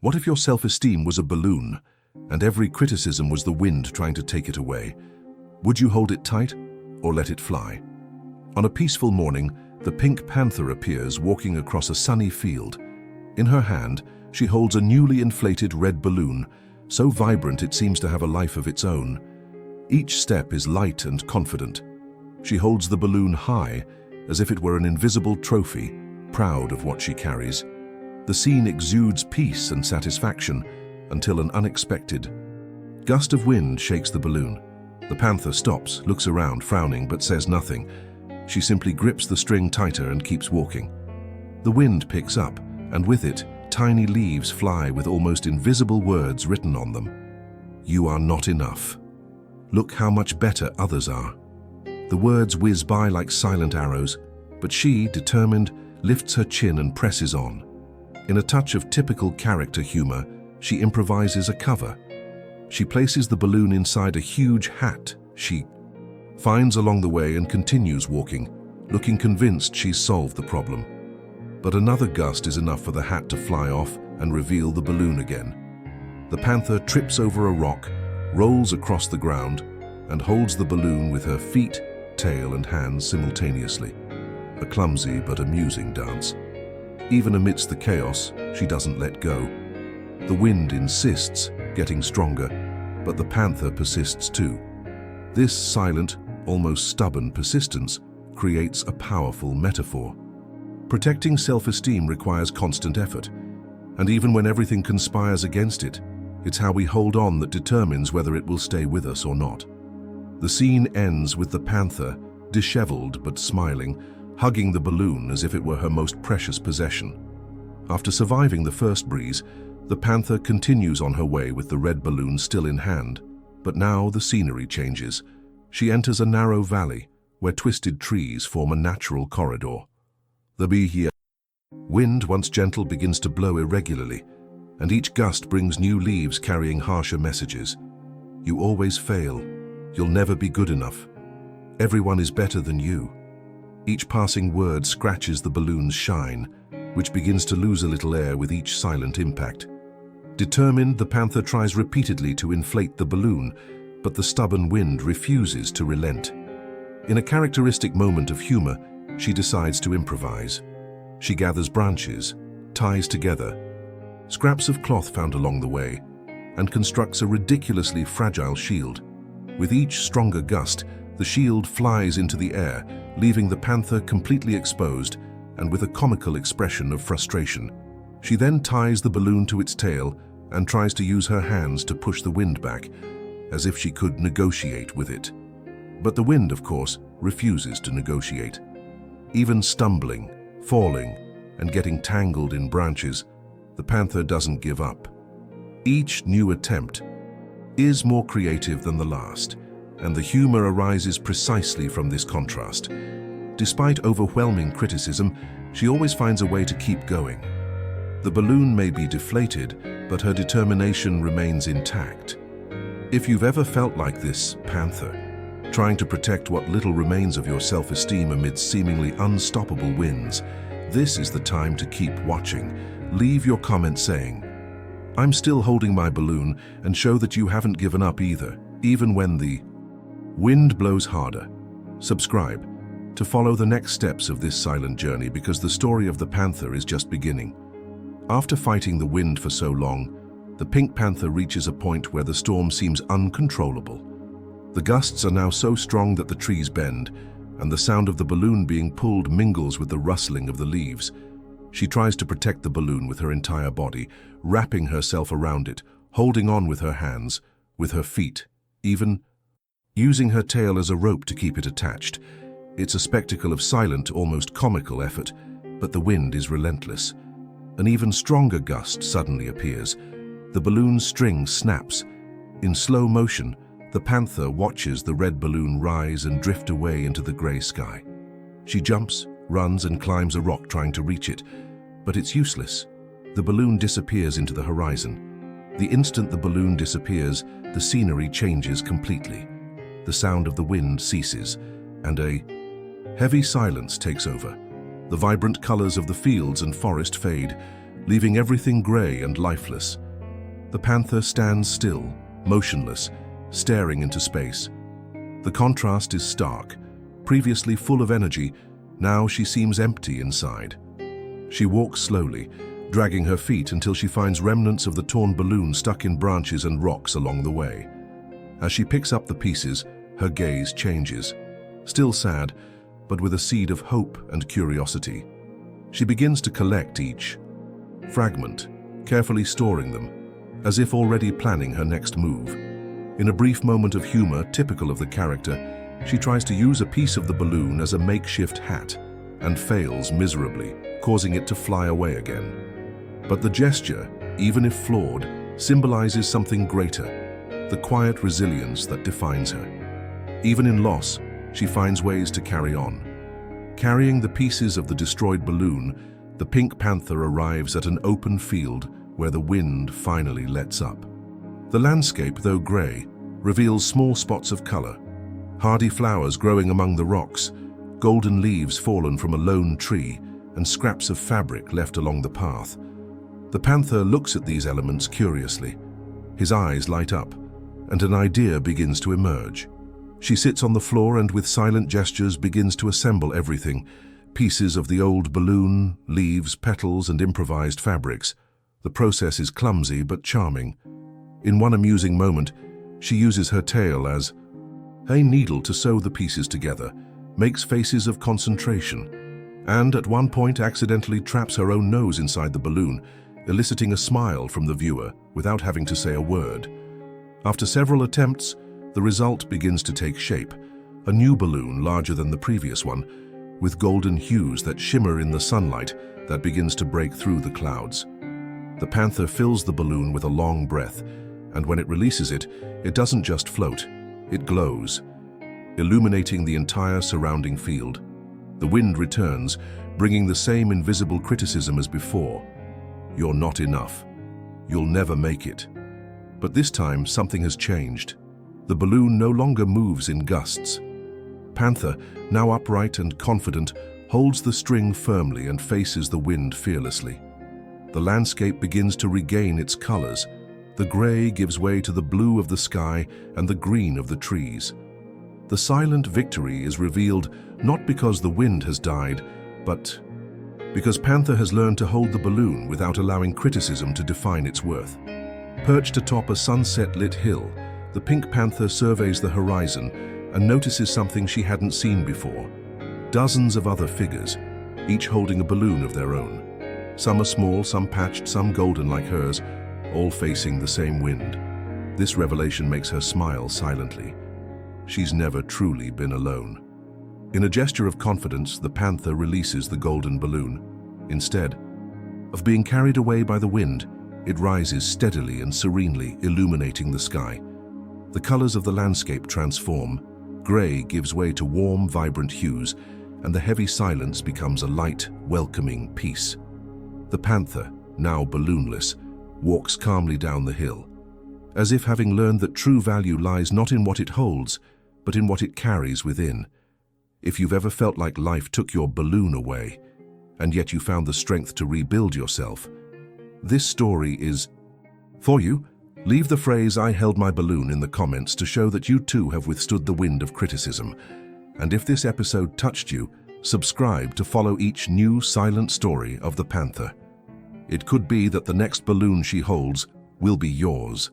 What if your self-esteem was a balloon, and every criticism was the wind trying to take it away? Would you hold it tight, or let it fly? On a peaceful morning, the Pink Panther appears walking across a sunny field. In her hand, she holds a newly inflated red balloon, so vibrant it seems to have a life of its own. Each step is light and confident. She holds the balloon high, as if it were an invisible trophy, proud of what she carries. The scene exudes peace and satisfaction until an unexpected gust of wind shakes the balloon. The panther stops, looks around, frowning, but says nothing. She simply grips the string tighter and keeps walking. The wind picks up, and with it, tiny leaves fly with almost invisible words written on them. You are not enough. Look how much better others are. The words whiz by like silent arrows, but she, determined, lifts her chin and presses on. In a touch of typical character humor, she improvises a cover. She places the balloon inside a huge hat she finds along the way and continues walking, looking convinced she's solved the problem. But another gust is enough for the hat to fly off and reveal the balloon again. The panther trips over a rock, rolls across the ground, and holds the balloon with her feet, tail, and hands simultaneously. A clumsy but amusing dance. Even amidst the chaos, she doesn't let go. The wind insists, getting stronger, but the panther persists too. This silent, almost stubborn persistence creates a powerful metaphor. Protecting self-esteem requires constant effort, and even when everything conspires against it, it's how we hold on that determines whether it will stay with us or not. The scene ends with the panther, disheveled but smiling, hugging the balloon as if it were her most precious possession. After surviving the first breeze, the panther continues on her way with the red balloon still in hand. But now the scenery changes. She enters a narrow valley where twisted trees form a natural corridor. The wind, once gentle, begins to blow irregularly, and each gust brings new leaves carrying harsher messages. You always fail. You'll never be good enough. Everyone is better than you. Each passing word scratches the balloon's shine, which begins to lose a little air with each silent impact. Determined, the panther tries repeatedly to inflate the balloon, but the stubborn wind refuses to relent. In a characteristic moment of humor, she decides to improvise. She gathers branches, ties together, scraps of cloth found along the way, and constructs a ridiculously fragile shield. With each stronger gust, the shield flies into the air, leaving the panther completely exposed and with a comical expression of frustration. She then ties the balloon to its tail and tries to use her hands to push the wind back, as if she could negotiate with it. But the wind, of course, refuses to negotiate. Even stumbling, falling, and getting tangled in branches, the panther doesn't give up. Each new attempt is more creative than the last, and the humor arises precisely from this contrast. Despite overwhelming criticism, she always finds a way to keep going. The balloon may be deflated, but her determination remains intact. If you've ever felt like this, panther, trying to protect what little remains of your self-esteem amidst seemingly unstoppable winds, this is the time to keep watching. Leave your comment saying, "I'm still holding my balloon," and show that you haven't given up either, even when the wind blows harder. Subscribe to follow the next steps of this silent journey, because the story of the panther is just beginning. After fighting the wind for so long, the Pink Panther reaches a point where the storm seems uncontrollable. The gusts are now so strong that the trees bend, and the sound of the balloon being pulled mingles with the rustling of the leaves. She tries to protect the balloon with her entire body, wrapping herself around it, holding on with her hands, with her feet, even using her tail as a rope to keep it attached. It's a spectacle of silent, almost comical effort, but the wind is relentless. An even stronger gust suddenly appears. The balloon's string snaps. In slow motion, the panther watches the red balloon rise and drift away into the gray sky. She jumps, runs, and climbs a rock trying to reach it, but it's useless. The balloon disappears into the horizon. The instant the balloon disappears, the scenery changes completely. The sound of the wind ceases, and a heavy silence takes over. The vibrant colors of the fields and forest fade, leaving everything gray and lifeless. The panther stands still, motionless, staring into space. The contrast is stark. Previously full of energy, now she seems empty inside. She walks slowly, dragging her feet until she finds remnants of the torn balloon stuck in branches and rocks along the way. As she picks up the pieces, her gaze changes. Still sad, but with a seed of hope and curiosity. She begins to collect each fragment, carefully storing them, as if already planning her next move. In a brief moment of humor typical of the character, she tries to use a piece of the balloon as a makeshift hat and fails miserably, causing it to fly away again. But the gesture, even if flawed, symbolizes something greater, the quiet resilience that defines her. Even in loss, she finds ways to carry on. Carrying the pieces of the destroyed balloon, the Pink Panther arrives at an open field where the wind finally lets up. The landscape, though gray, reveals small spots of color. Hardy flowers growing among the rocks, golden leaves fallen from a lone tree, and scraps of fabric left along the path. The panther looks at these elements curiously. His eyes light up, and an idea begins to emerge. She sits on the floor and with silent gestures begins to assemble everything, pieces of the old balloon, leaves, petals, and improvised fabrics. The process is clumsy but charming. In one amusing moment, she uses her tail as a needle to sew the pieces together, makes faces of concentration, and at one point accidentally traps her own nose inside the balloon, eliciting a smile from the viewer without having to say a word. After several attempts, the result begins to take shape, a new balloon larger than the previous one, with golden hues that shimmer in the sunlight that begins to break through the clouds. The panther fills the balloon with a long breath, and when it releases it, it doesn't just float, it glows, illuminating the entire surrounding field. The wind returns, bringing the same invisible criticism as before. You're not enough. You'll never make it. But this time, something has changed. The balloon no longer moves in gusts. Panther, now upright and confident, holds the string firmly and faces the wind fearlessly. The landscape begins to regain its colors. The gray gives way to the blue of the sky and the green of the trees. The silent victory is revealed not because the wind has died, but because Panther has learned to hold the balloon without allowing criticism to define its worth. Perched atop a sunset-lit hill, the Pink Panther surveys the horizon and notices something she hadn't seen before. Dozens of other figures, each holding a balloon of their own. Some are small, some patched, some golden like hers, all facing the same wind. This revelation makes her smile silently. She's never truly been alone. In a gesture of confidence, the panther releases the golden balloon. Instead of being carried away by the wind, it rises steadily and serenely, illuminating the sky. The colors of the landscape transform. Gray gives way to warm, vibrant hues, and the heavy silence becomes a light, welcoming peace. The panther, now balloonless, walks calmly down the hill, as if having learned that true value lies not in what it holds, but in what it carries within. If you've ever felt like life took your balloon away, and yet you found the strength to rebuild yourself, this story is for you. Leave the phrase "I held my balloon" in the comments to show that you too have withstood the wind of criticism. And if this episode touched you, subscribe to follow each new silent story of the panther. It could be that the next balloon she holds will be yours.